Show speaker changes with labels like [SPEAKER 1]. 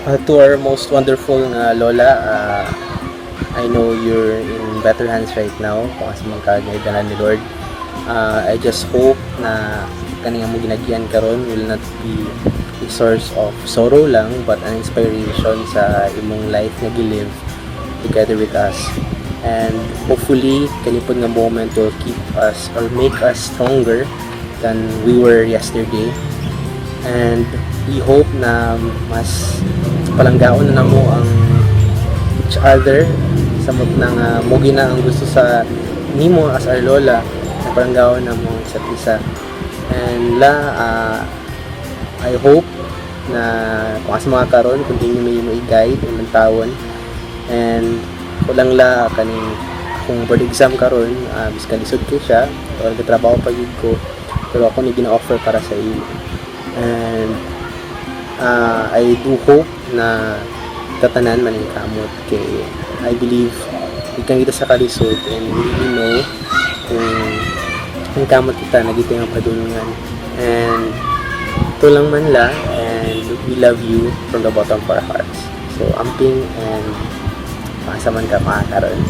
[SPEAKER 1] To our most wonderful na lola, I know you're in better hands right now kung asa man ka ginaidala ni Lord. I just hope na kanina mo ginagian karon will not be a source of sorrow lang but an inspiration sa imong life na gilive together with us. And hopefully kanipod nga moment will keep us or make us stronger than we were yesterday. And we hope na mas palanggaon na namo ang each other samot nang mugi na ang gusto sa nimo as our lola na palanggaon na mo isa't isa. And I hope na kung asa mga karon continue mo i-guide ang tawon. And kulang la kaning kung board exam karon, biskan lisod ko siya or gatrabaho pa gid ko, pero ako ni gina-offer para sa iyo. And I do hope na tatanan man ang kamot kay I believe ikan kita sa kalisod and we really know kung kamot kita nagito yung padulungan. And ito lang man la, and we love you from the bottom of our hearts. So amping and makasaman ka mga karon.